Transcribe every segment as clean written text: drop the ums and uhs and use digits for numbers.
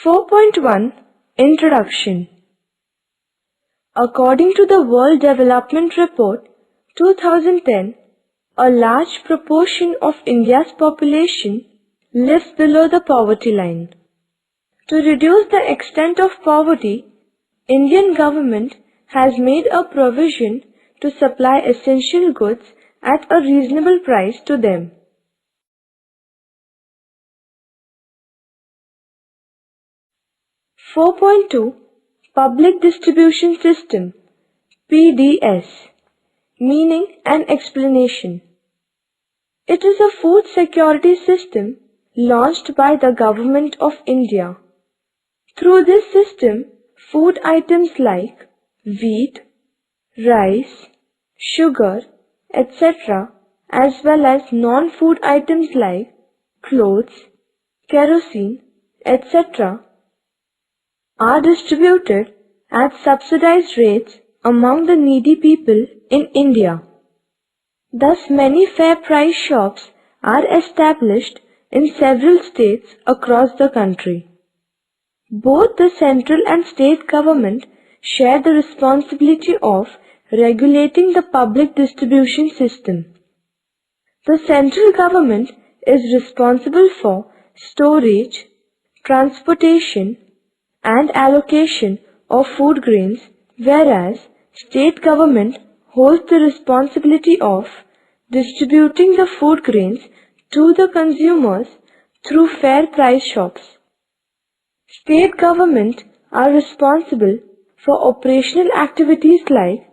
4.1 Introduction. According to the World Development Report 2010, a large proportion of India's population lives below the poverty line. To reduce the extent of poverty, Indian government has made a provision to supply essential goods at a reasonable price to them. (4.2) Public Distribution System (PDS). Meaning and explanation. It is a food security system launched by the Government of India. Through this system, food items like wheat, rice, sugar, etc., as well as non-food items like clothes, kerosene, etc., are distributed at subsidized rates among the needy people in India. Thus, many fair price shops are established in several states across the country. Both the central and state government share the responsibility of regulating the public distribution system. The central government is responsible for storage, transportation, and allocation of food grains, whereas state government holds the responsibility of distributing the food grains to the consumers through fair price shops. State government are responsible for operational activities like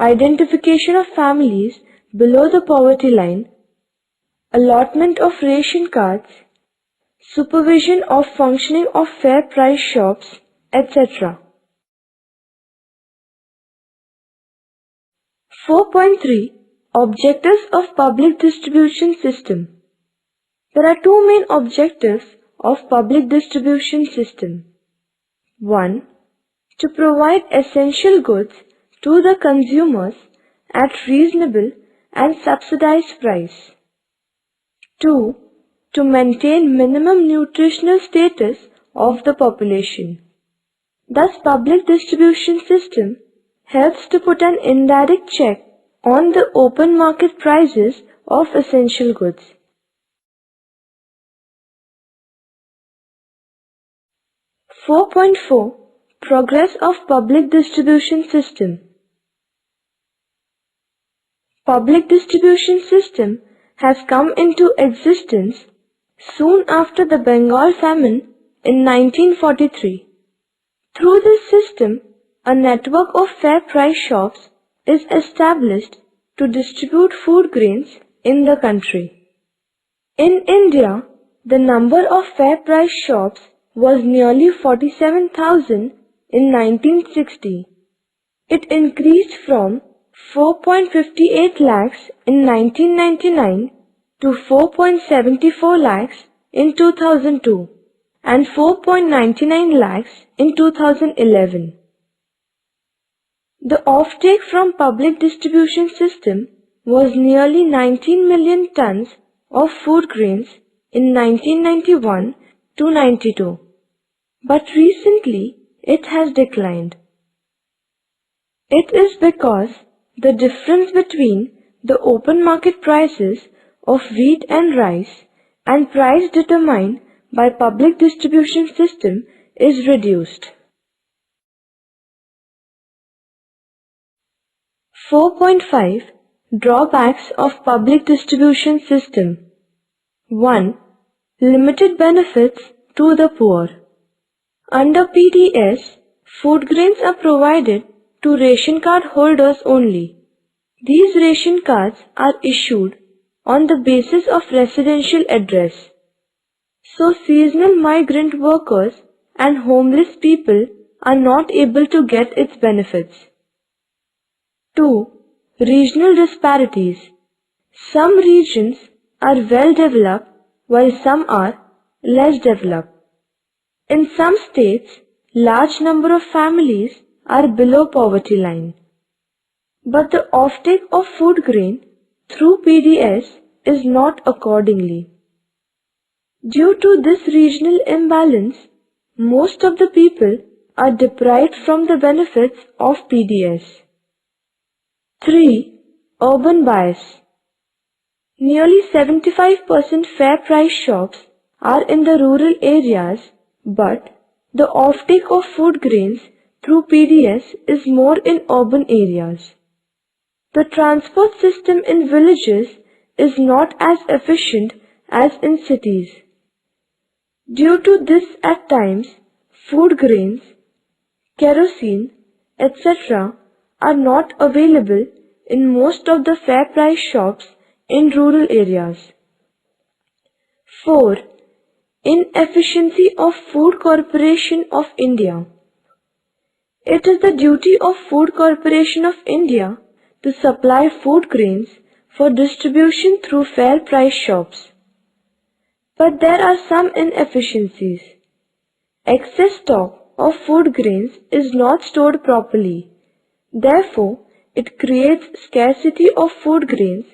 identification of families below the poverty line, allotment of ration cards, supervision of functioning of fair price shops, etc. 4.3 Objectives of Public Distribution System. There are two main objectives of public distribution system. 1. To provide essential goods to the consumers at reasonable and subsidized price. 2. To maintain minimum nutritional status of the population. Thus, public distribution system helps to put an indirect check on the open market prices of essential goods. (4.4) Progress of public distribution system. Public distribution system has come into existence soon after the Bengal famine in 1943. Through this system, a network of fair price shops is established to distribute food grains in the country. In India, the number of fair price shops was nearly 47,000 in 1960. It increased from 4.58 lakhs in 1999 to 4.74 lakhs in 2002 and 4.99 lakhs in 2011. The offtake from public distribution system was nearly 19 million tons of food grains in 1991 to 92, but recently it has declined. It is because the difference between the open market prices of wheat and rice and price determined by public distribution system is reduced. 4.5 Drawbacks of public distribution system. 1. Limited benefits to the poor. Under PDS, food grains are provided to ration card holders only. These ration cards are issued on the basis of residential address. So seasonal migrant workers and homeless people are not able to get its benefits. 2. Regional disparities. Some regions are well developed while some are less developed. In some states, large number of families are below poverty line. But the offtake of food grain through PDS is not accordingly. Due to this regional imbalance, most of the people are deprived from the benefits of PDS. 3. Urban bias. Nearly 75% fair price shops are in the rural areas, but the offtake of food grains through PDS is more in urban areas. The transport system in villages is not as efficient as in cities. Due to this, at times, food grains, kerosene, etc. are not available in most of the fair price shops in rural areas. 4. Inefficiency of Food Corporation of India. It is the duty of Food Corporation of India to supply food grains for distribution through fair price shops. But there are some inefficiencies. Excess stock of food grains is not stored properly. Therefore, it creates scarcity of food grains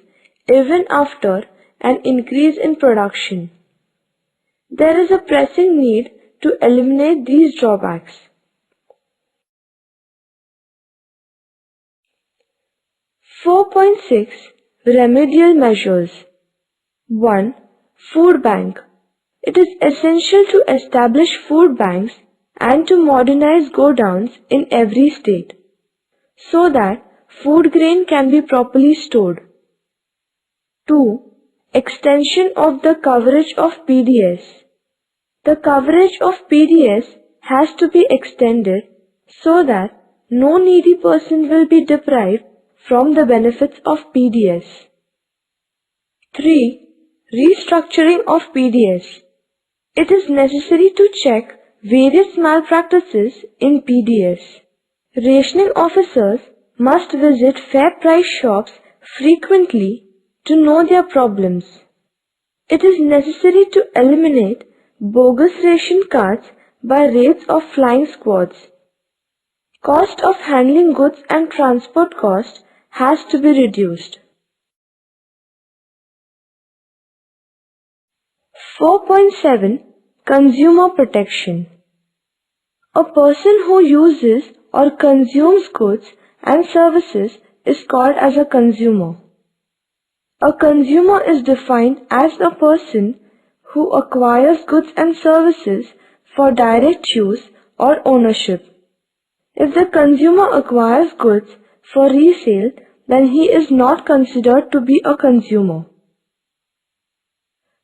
even after an increase in production. There is a pressing need to eliminate these drawbacks. 4.6 Remedial measures. 1. Food bank. It is essential to establish food banks and to modernize godowns in every state, so that food grain can be properly stored. 2. Extension of the coverage of PDS. The coverage of PDS has to be extended so that no needy person will be deprived from the benefits of PDS. 3. Restructuring of PDS. It is necessary to check various malpractices in PDS. Rationing officers must visit fair price shops frequently to know their problems. It is necessary to eliminate bogus ration cards by raids of flying squads. Cost of handling goods and transport cost has to be reduced. 4.7 Consumer Protection. A person who uses or consumes goods and services is called as a consumer. A consumer is defined as a person who acquires goods and services for direct use or ownership. If the consumer acquires goods for resale, then he is not considered to be a consumer.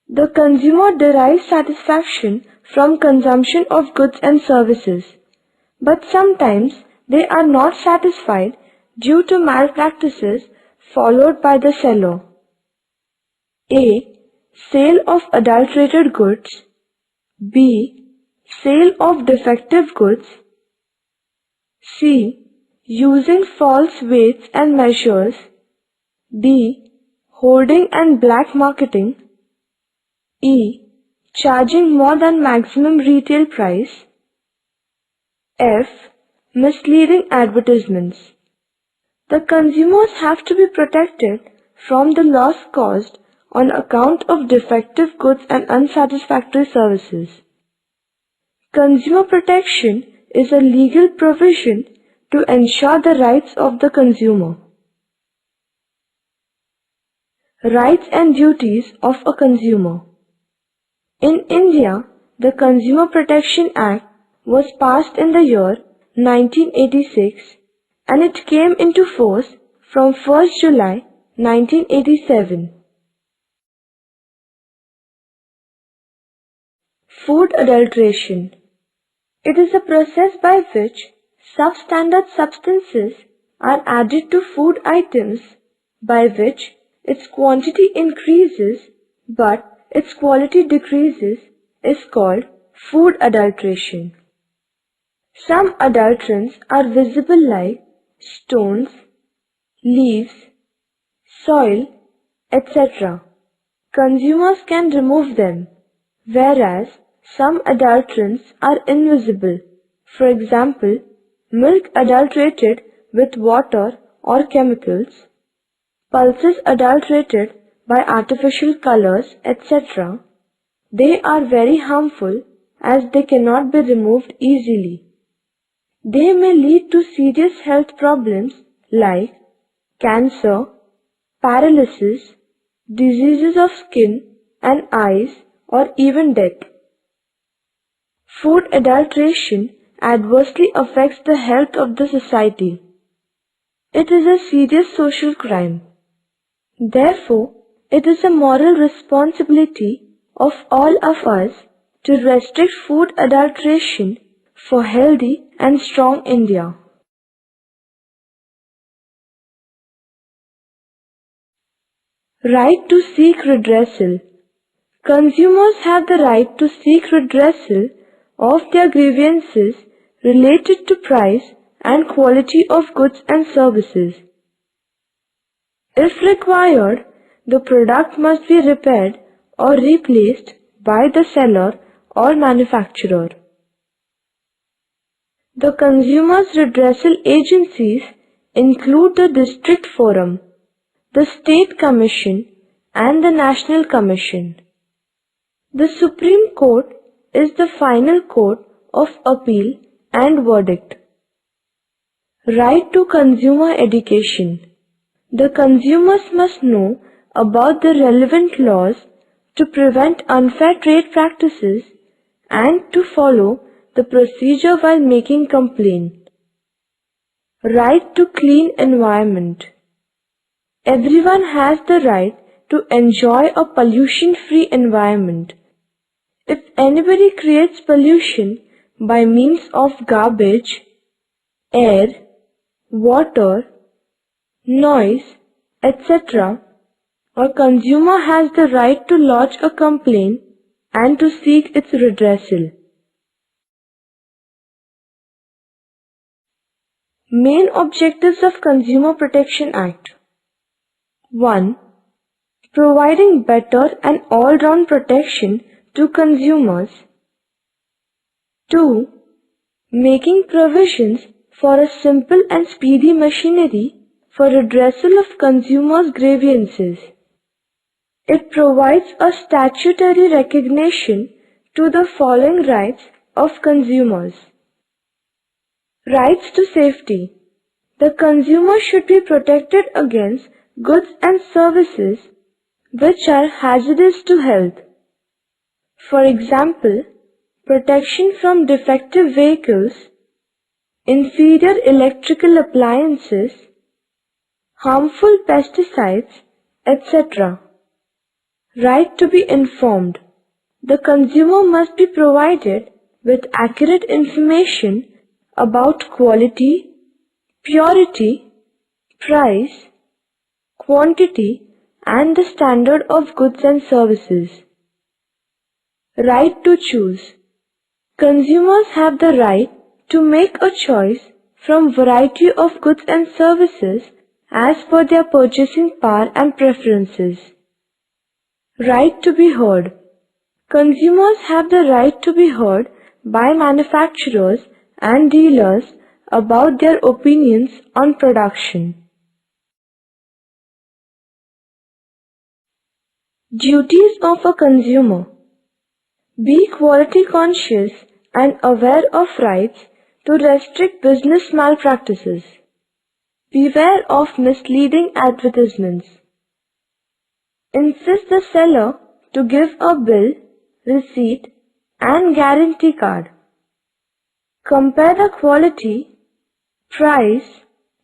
The consumer derives satisfaction from consumption of goods and services, but sometimes they are not satisfied due to malpractices followed by the seller. A. Sale of adulterated goods. B. Sale of defective goods. C. Using false weights and measures. D. Hoarding and black marketing. E. Charging more than maximum retail price. F. Misleading advertisements. The consumers have to be protected from the loss caused on account of defective goods and unsatisfactory services. Consumer protection is a legal provision to ensure the rights of the consumer. Rights and duties of a consumer. In India, the Consumer Protection Act was passed in the year 1986 and it came into force from 1st July 1987. Food adulteration. It is a process by which substandard substances are added to food items by which its quantity increases but its quality decreases is called food adulteration. Some adulterants are visible like stones, leaves, soil, etc. Consumers can remove them, whereas some adulterants are invisible. For example, milk adulterated with water or chemicals, pulses adulterated by artificial colors, etc. They are very harmful as they cannot be removed easily. They may lead to serious health problems like cancer, paralysis, diseases of skin and eyes, or even death. Food adulteration adversely affects the health of the society. It is a serious social crime. Therefore, it is a moral responsibility of all of us to restrict food adulteration for healthy and strong India. Right to seek redressal. Consumers have the right to seek redressal of their grievances related to price and quality of goods and services. If required, the product must be repaired or replaced by the seller or manufacturer. The consumers' redressal agencies include the District Forum, the State Commission, and the National Commission. The Supreme Court is the final court of appeal and verdict. Right to consumer education. The consumers must know about the relevant laws to prevent unfair trade practices and to follow the procedure while making complaint. Right to clean environment. Everyone has the right to enjoy a pollution-free environment. If anybody creates pollution by means of garbage, air, water, noise, etc., a consumer has the right to lodge a complaint and to seek its redressal. Main objectives of Consumer Protection Act. 1. Providing better and all-round protection to consumers. 2. Making provisions for a simple and speedy machinery for redressal of consumers' grievances. It provides a statutory recognition to the following rights of consumers. Rights to safety. The consumer should be protected against goods and services which are hazardous to health. For example, protection from defective vehicles, inferior electrical appliances, harmful pesticides, etc. Right to be informed. The consumer must be provided with accurate information about quality, purity, price, quantity, and the standard of goods and services. Right to choose. Consumers have the right to make a choice from variety of goods and services as per their purchasing power and preferences. Right to be heard. Consumers have the right to be heard by manufacturers and dealers about their opinions on production. Duties of a consumer. Be quality conscious and aware of rights to restrict business malpractices. Beware of misleading advertisements. Insist the seller to give a bill, receipt, and guarantee card. Compare the quality, price,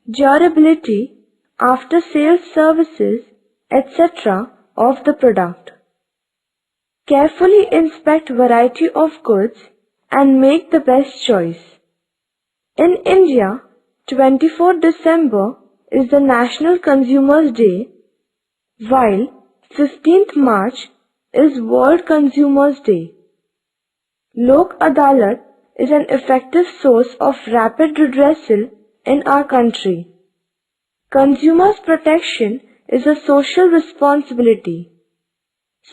durability, after-sales services, etc. of the product. Carefully inspect variety of goods and make the best choice. In India, 24 December is the National Consumers Day, while 15th March is World Consumers Day. Lok Adalat is an effective source of rapid redressal in our country. Consumers' protection is a social responsibility.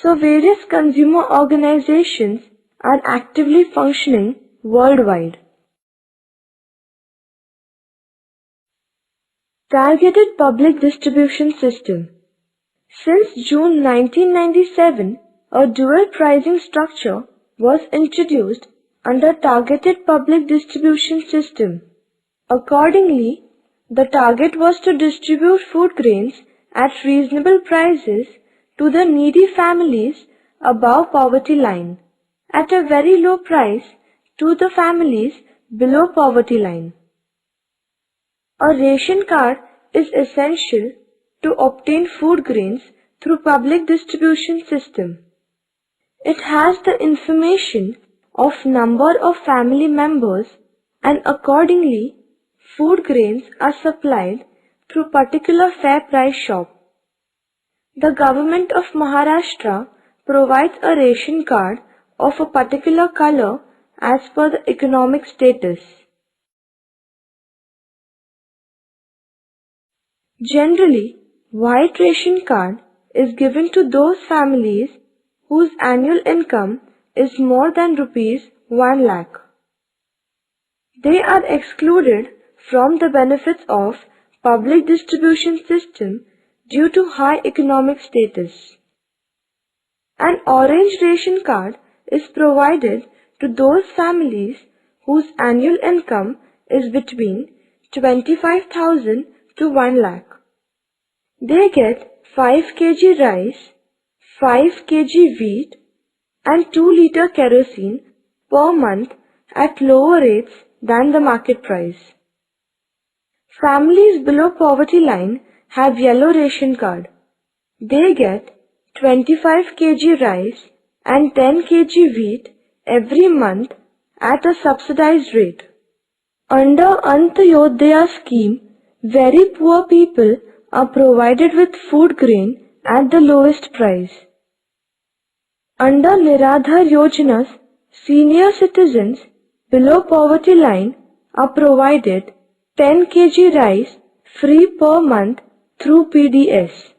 So various consumer organizations are actively functioning worldwide. Targeted Public Distribution System. Since June 1997, a dual pricing structure was introduced under targeted public distribution system. Accordingly, the target was to distribute food grains at reasonable prices to the needy families above poverty line, at a very low price to the families below poverty line. A ration card is essential to obtain food grains through public distribution system. It has the information of number of family members, and accordingly food grains are supplied through particular fair price shop. The government of Maharashtra provides a ration card of a particular color as per the economic status. Generally, white ration card is given to those families whose annual income is more than rupees 1 lakh. They are excluded from the benefits of public distribution system due to high economic status. An orange ration card is provided to those families whose annual income is between 25,000 to 1 lakh. They get 5 kg rice, 5 kg wheat and 2 liter kerosene per month at lower rates than the market price. Families below poverty line have yellow ration card. They get 25 kg rice and 10 kg wheat every month at a subsidized rate. Under Antyodaya scheme, very poor people are provided with food grain at the lowest price. Under Niradhar Yojanas, senior citizens below poverty line are provided 10 kg rice free per month through PDS.